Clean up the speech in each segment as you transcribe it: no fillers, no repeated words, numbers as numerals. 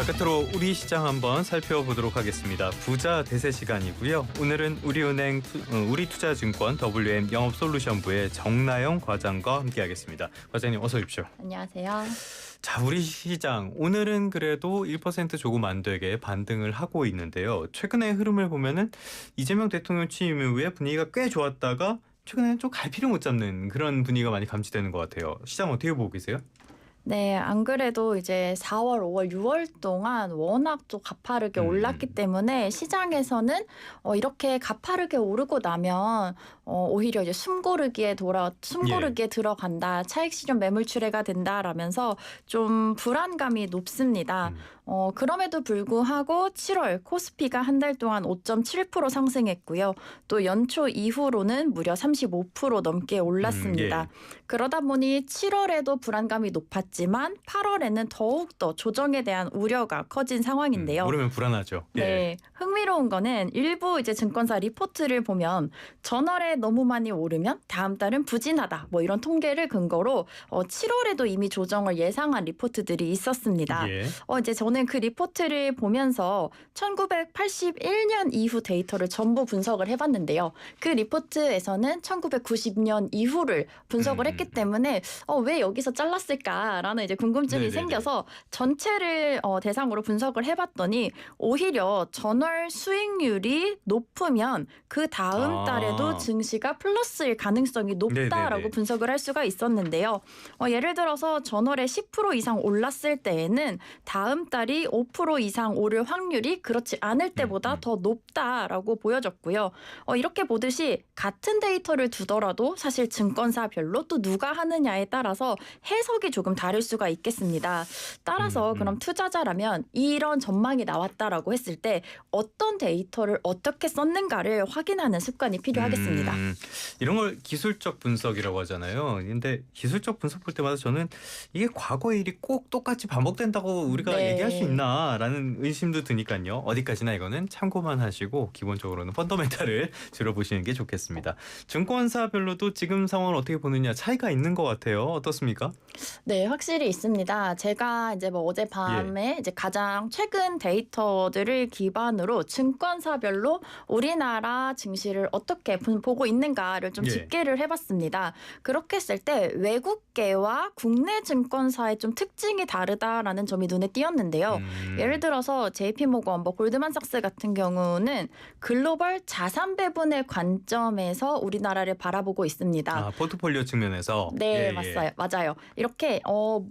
끝으로 우리 시장 한번 살펴보도록 하겠습니다. 부자 대세 시간이고요. 오늘은 우리투자증권 WM 영업솔루션부의 정나영 과장과 함께하겠습니다. 과장님 어서 오십시오. 안녕하세요. 자, 우리 시장 오늘은 그래도 1% 조금 안 되게 반등을 하고 있는데요. 최근의 흐름을 보면은 이재명 대통령 취임 이후에 분위기가 꽤 좋았다가 최근에는 좀 갈피를 못 잡는 그런 분위기가 많이 감지되는 것 같아요. 시장 어떻게 보고 계세요? 네, 안 그래도 이제 4월, 5월, 6월 동안 워낙 또 가파르게 올랐기 때문에 시장에서는 이렇게 가파르게 오르고 나면 오히려 이제 숨고르기에 들어간다, 차익 실현 매물 출회가 된다라면서 좀 불안감이 높습니다. 그럼에도 불구하고 7월 코스피가 한 달 동안 5.7% 상승했고요. 또 연초 이후로는 무려 35% 넘게 올랐습니다. 그러다 보니 7월에도 불안감이 높았지만 8월에는 더욱더 조정에 대한 우려가 커진 상황인데요. 오르면 불안하죠. 네, 흥미로운 거는 일부 이제 증권사 리포트를 보면 전월에 너무 많이 오르면 다음 달은 부진하다. 뭐 이런 통계를 근거로 7월에도 이미 조정을 예상한 리포트들이 있었습니다. 이제 저는 그 리포트를 보면서 1981년 이후 데이터를 전부 분석을 해봤는데요. 그 리포트에서는 1990년 이후를 분석을 했기 때문에 왜 여기서 잘랐을까라는 이제 궁금증이 생겨서 전체를 대상으로 분석을 해봤더니 오히려 전월 수익률이 높으면 그 다음 달에도 증시가 플러스일 가능성이 높다라고 분석을 할 수가 있었는데요. 예를 들어서 전월에 10% 이상 올랐을 때에는 다음 달이 5% 이상 오를 확률이 그렇지 않을 때보다 더 높다라고 보여졌고요. 이렇게 보듯이 같은 데이터를 두더라도 사실 증권사별로 또 누가 하느냐에 따라서 해석이 조금 다를 수가 있겠습니다. 따라서 그럼 투자자라면 이런 전망이 나왔다라고 했을 때 어떤 데이터를 어떻게 썼는가를 확인하는 습관이 필요하겠습니다. 이런 걸 기술적 분석이라고 하잖아요. 근데 기술적 분석 볼 때마다 저는 이게 과거의 일이 꼭 똑같이 반복된다고 우리가 얘기할 수 있나라는 의심도 드니까요. 어디까지나 이거는 참고만 하시고 기본적으로는 펀더멘탈을 들어보시는 게 좋겠습니다. 증권사별로도 지금 상황을 어떻게 보느냐 차이가 있는 것 같아요. 어떻습니까? 네, 확실히 있습니다. 제가 이제 어젯밤에 이제 가장 최근 데이터들을 기반으로 증권사별로 우리나라 증시를 어떻게 보고 있는가를 좀 집계를 해봤습니다. 그렇게 했을 때 외국계와 국내 증권사의 좀 특징이 다르다라는 점이 눈에 띄었는데요. 예를 들어서 JP모건, 골드만삭스 같은 경우는 글로벌 자산 배분의 관점에서 우리나라를 바라보고 있습니다. 포트폴리오 측면에서? 네, 맞아요. 이렇게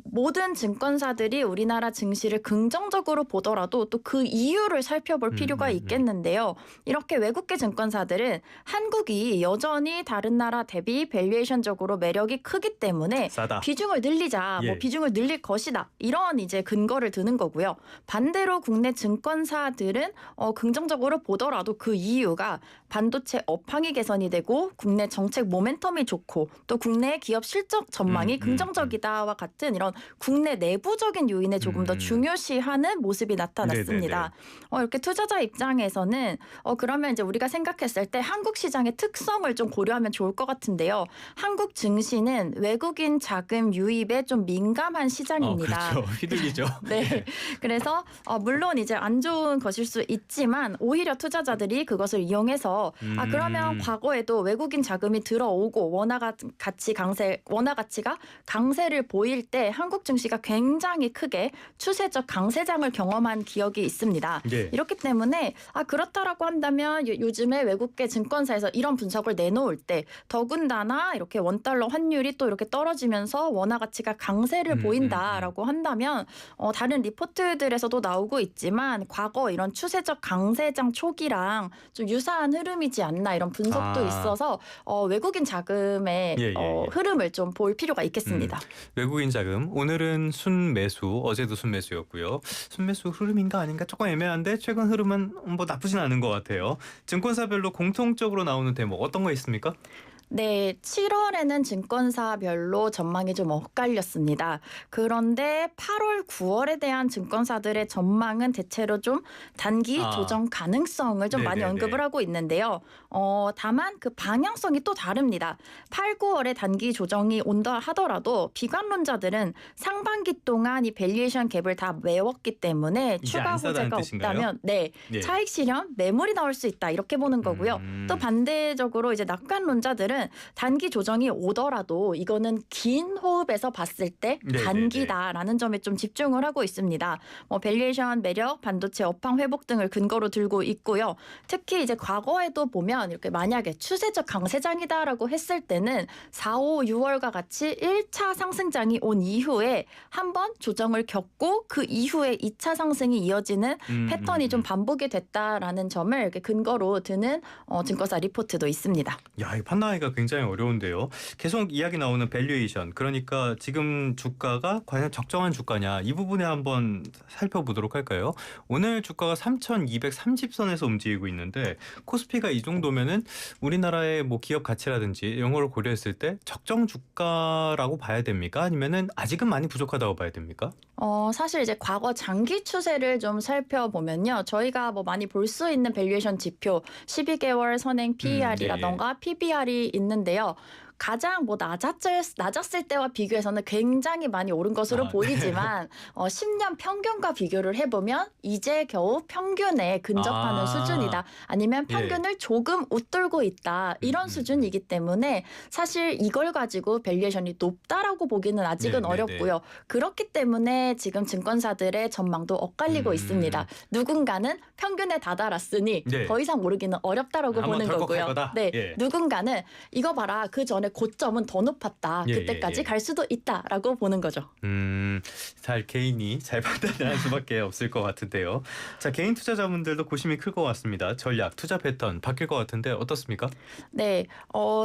모든 증권사들이 우리나라 증시를 긍정적으로 보더라도 또 그 이유를 살펴볼 필요가 있겠는데요. 이렇게 외국계 증권사들은 한국이 여전히 다른 나라 대비 밸류에이션적으로 매력이 크기 때문에 싸다. 비중을 늘리자, 비중을 늘릴 것이다. 이런 이제 근거를 드는 거고요. 반대로 국내 증권사들은 긍정적으로 보더라도 그 이유가 반도체 업황이 개선이 되고 국내 정책 모멘텀이 좋고 또 국내 기업 실적 전망이 긍정적이다와 같은 이런 국내 내부적인 요인에 조금 더 중요시하는 모습이 나타났습니다. 이렇게 투자자 입장에서는 그러면 이제 우리가 생각했을 때 한국 시장의 특성을 좀 고려하면 좋을 것 같은데요. 한국 증시는 외국인 자금 유입에 좀 민감한 시장입니다. 그렇죠. 휘둘리죠. 네. 그래서 물론 이제 안 좋은 것일 수 있지만 오히려 투자자들이 그것을 이용해서 그러면 과거에도 외국인 자금이 들어오고 원화 가치가 강세를 보일 때 한국 증시가 굉장히 크게 추세적 강세장을 경험한 기억이 있습니다. 이렇기 때문에 그렇다라고 한다면 요즘에 외국계 증권사에서 이런 분석을 내놓을 때 더군다나 이렇게 원달러 환율이 또 이렇게 떨어지면서 원화 가치가 강세를 보인다라고 한다면 다른 리포트들에서도 나오고 있지만 과거 이런 추세적 강세장 초기랑 좀 유사한 흐름이지 않나 이런 분석도 있어서 외국인 자금의 흐름을 좀 볼 필요가 있겠습니다. 외국인 자금 오늘은 순매수, 어제도 순매수였고요. 순매수 흐름인가 아닌가 조금 애매한데 최근 흐름은 나쁘진 않은 것 같아요. 증권사별로 공통적으로 나오는 대목 어떤 거 있습니까? 네, 7월에는 증권사별로 전망이 좀 엇갈렸습니다. 그런데 8월, 9월에 대한 증권사들의 전망은 대체로 좀 단기 아. 조정 가능성을 좀 많이 네네네. 언급을 하고 있는데요. 다만 그 방향성이 또 다릅니다. 8, 9월에 단기 조정이 온다 하더라도 비관론자들은 상반기 동안 이 밸류에이션 갭을 다 메웠기 때문에 이제 추가 안 싸다는 호재가 뜻인가요? 없다면 네, 네. 차익 실현, 매물이 나올 수 있다 이렇게 보는 거고요. 또 반대적으로 이제 낙관론자들은 단기 조정이 오더라도 이거는 긴 호흡에서 봤을 때 네네네. 단기다라는 점에 좀 집중을 하고 있습니다. 밸류에이션 매력, 반도체 업황 회복 등을 근거로 들고 있고요. 특히 이제 과거에도 보면 이렇게 만약에 추세적 강세장이다라고 했을 때는 4, 5, 6월과 같이 1차 상승장이 온 이후에 한번 조정을 겪고 그 이후에 2차 상승이 이어지는 패턴이 좀 반복이 됐다라는 점을 이렇게 근거로 드는 증권사 리포트도 있습니다. 야, 이 판단하기가 굉장히 어려운데요. 계속 이야기 나오는 밸류에이션, 그러니까 지금 주가가 과연 적정한 주가냐, 이 부분에 한번 살펴보도록 할까요? 오늘 주가가 3,230선에서 움직이고 있는데 코스피가 이 정도면은 우리나라의 뭐 기업 가치라든지 이런 걸 고려했을 때 적정 주가라고 봐야 됩니까? 아니면은 아직은 많이 부족하다고 봐야 됩니까? 사실 이제 과거 장기 추세를 좀 살펴보면요. 저희가 뭐 많이 볼 수 있는 밸류에이션 지표 12개월 선행 PER이라던가 PBR이 있는데요. 가장 뭐 낮았을 때와 비교해서는 굉장히 많이 오른 것으로 네. 보이지만 10년 평균과 비교를 해보면 이제 겨우 평균에 근접하는 수준이다. 아니면 평균을 조금 웃돌고 있다. 이런 수준이기 때문에 사실 이걸 가지고 밸류에이션이 높다라고 보기는 아직은 네, 어렵고요. 그렇기 때문에 지금 증권사들의 전망도 엇갈리고 있습니다. 누군가는 평균에 다다랐으니 네. 더 이상 오르기는 어렵다라고 한번 보는 덜컥 갈 거고요. 거다? 네, 예. 누군가는 이거 봐라 그 전에 고점은 더 높았다. 예, 그때까지 예. 갈 수도 있다라고 보는 거죠. 잘 개인이 잘 판단할 수밖에 없을 것 같은데요. 자, 개인 투자자분들도 고심이 클 것 같습니다. 전략, 투자 패턴 바뀔 것 같은데 어떻습니까? 네,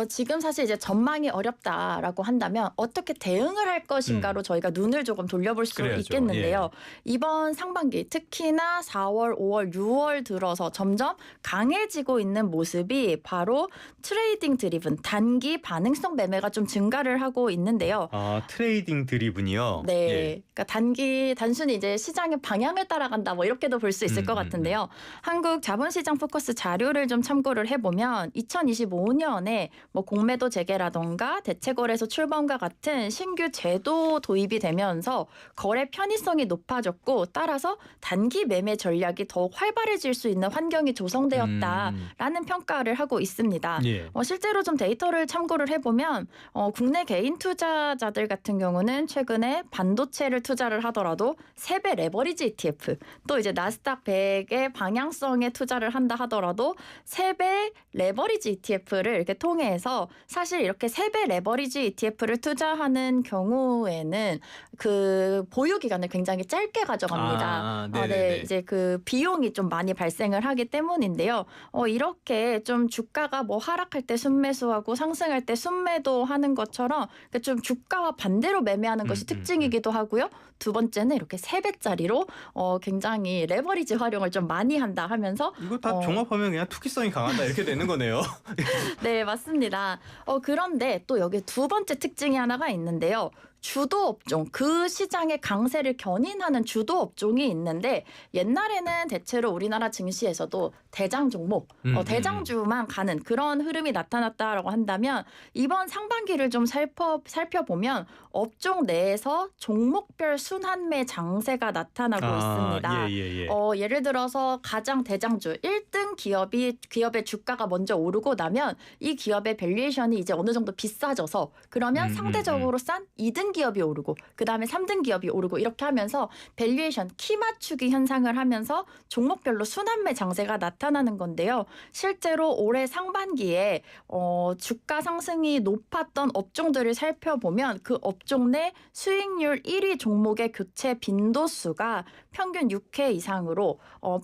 지금 사실 이제 전망이 어렵다라고 한다면 어떻게 대응을 할 것인가로 저희가 눈을 조금 돌려볼 수 그래야죠. 있겠는데요. 이번 상반기 특히나 4월, 5월, 6월 들어서 점점 강해지고 있는 모습이 바로 트레이딩 드리븐 단기 반응성 매매가 좀 증가를 하고 있는데요. 아, 트레이딩 드리븐이요. 네, 예. 그러니까 단순히 이제 시장의 방향을 따라간다 뭐 이렇게도 볼 수 있을 것 같은데요. 한국 자본시장 포커스 자료를 좀 참고를 해보면 2025년에 뭐 공매도 재개라던가 대체거래소 출범과 같은 신규 제도 도입이 되면서 거래 편의성이 높아졌고 따라서 단기 매매 전략이 더욱 활발해질 수 있는 환경이 조성되었다라는 평가를 하고 있습니다. 예. 실제로 좀 데이터를 참고를 해보면 국내 개인 투자자들 같은 경우는 최근에 반도체를 투자를 하더라도 3배 레버리지 ETF 또 이제 나스닥 100의 방향성에 투자를 한다 하더라도 3배 레버리지 ETF를 이렇게 통해서 사실 이렇게 3배 레버리지 ETF를 투자하는 경우에는 그 보유 기간을 굉장히 짧게 가져갑니다. 네, 이제 그 비용이 좀 많이 발생을 하기 때문인데요. 이렇게 좀 주가가 뭐 하락할 때 순매수하고 상승할 때 순매도하는 것처럼 좀 주가와 반대로 매매하는 것이 특징이기도 하고요. 두 번째는 이렇게 3배짜리로 굉장히 레버리지 활용을 좀 많이 한다 하면서 이거 다 종합하면 그냥 투기성이 강하다 이렇게 되는 거네요. 네, 맞습니다. 그런데 또 여기 두 번째 특징이 하나가 있는데요. 주도 업종, 그 시장의 강세를 견인하는 주도 업종이 있는데 옛날에는 대체로 우리나라 증시에서도 대장 종목, 대장주만 가는 그런 흐름이 나타났다라고 한다면 이번 상반기를 좀 살펴보면 업종 내에서 종목별 순환매 장세가 나타나고 있습니다. 예를 들어서 가장 대장주 1등 기업의 주가가 먼저 오르고 나면 이 기업의 밸류에이션이 이제 어느 정도 비싸져서 그러면 상대적으로 싼 2등 기업이 오르고 그다음에 3등 기업이 오르고 이렇게 하면서 밸류에이션 키 맞추기 현상을 하면서 종목별로 순환매 장세가 나타나는 건데요. 실제로 올해 상반기에 주가 상승이 높았던 업종들을 살펴보면 그 업종 내 수익률 1위 종목의 교체 빈도수가 평균 6회 이상으로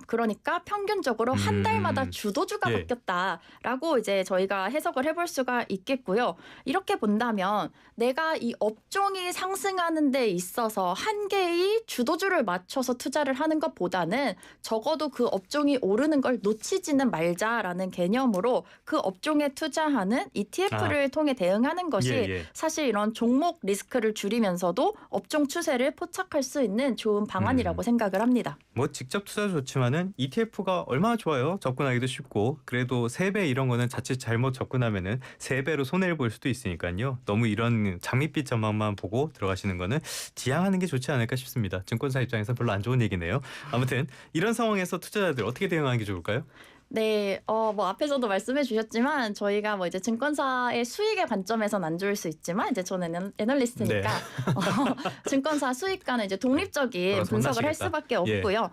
그러니까 평균적으로 한 달마다 주도주가 바뀌었다라고 이제 저희가 해석을 해볼 수가 있겠고요. 이렇게 본다면 내가 이 업종이 업종이 상승하는 데 있어서 한 개의 주도주를 맞춰서 투자를 하는 것보다는 적어도 그 업종이 오르는 걸 놓치지는 말자라는 개념으로 그 업종에 투자하는 ETF를 통해 대응하는 것이 예. 사실 이런 종목 리스크를 줄이면서도 업종 추세를 포착할 수 있는 좋은 방안이라고 생각을 합니다. 뭐 직접 투자도 좋지만은 ETF가 얼마나 좋아요. 접근하기도 쉽고 그래도 3배 이런 거는 자칫 잘못 접근하면은 3배로 손해를 볼 수도 있으니까요. 너무 이런 장밋빛 전망만 보고 들어가시는 거는 지양하는 게 좋지 않을까 싶습니다. 증권사 입장에서 별로 안 좋은 얘기네요. 아무튼 이런 상황에서 투자자들 어떻게 대응하는 게 좋을까요? 네, 뭐 앞에서도 말씀해 주셨지만 저희가 뭐 이제 증권사의 수익의 관점에선 안 좋을 수 있지만 이제 저는 애널리스트니까 증권사 수익과는 이제 독립적인 분석을 할 수밖에 없고요.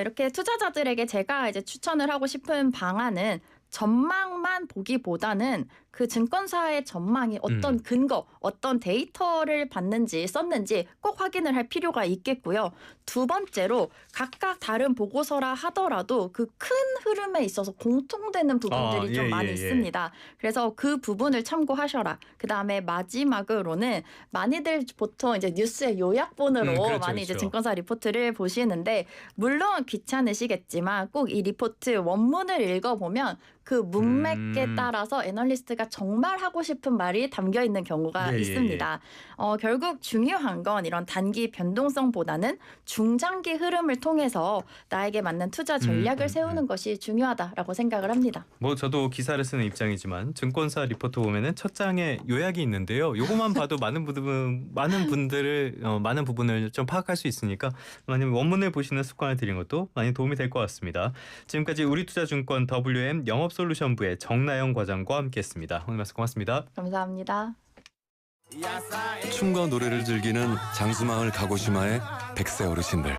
이렇게 투자자들에게 제가 이제 추천을 하고 싶은 방안은 전망만 보기보다는 그 증권사의 전망이 어떤 근거, 어떤 데이터를 봤는지 썼는지 꼭 확인을 할 필요가 있겠고요. 두 번째로 각각 다른 보고서라 하더라도 그 큰 흐름에 있어서 공통되는 부분들이 좀 많이 있습니다. 그래서 그 부분을 참고하셔라. 그다음에 마지막으로는 많이들 보통 이제 뉴스의 요약본으로 많이 이제 증권사 리포트를 보시는데 물론 귀찮으시겠지만 꼭 이 리포트 원문을 읽어보면 그 문맥에 따라서 애널리스트가 정말 하고 싶은 말이 담겨 있는 경우가 있습니다. 결국 중요한 건 이런 단기 변동성보다는 중장기 흐름을 통해서 나에게 맞는 투자 전략을 세우는 것이 중요하다라고 생각을 합니다. 뭐 저도 기사를 쓰는 입장이지만 증권사 리포트 보면은 첫 장에 요약이 있는데요. 요거만 봐도 많은 부분을 좀 파악할 수 있으니까 많이 원문을 보시는 습관을 들인 것도 많이 도움이 될 것 같습니다. 지금까지 우리투자증권 WM 영업솔루션부의 정나영 과장과 함께했습니다. 오늘 말씀 고맙습니다. 감사합니다. 춤과 노래를 즐기는 장수마을 가고시마의 100세 어르신들.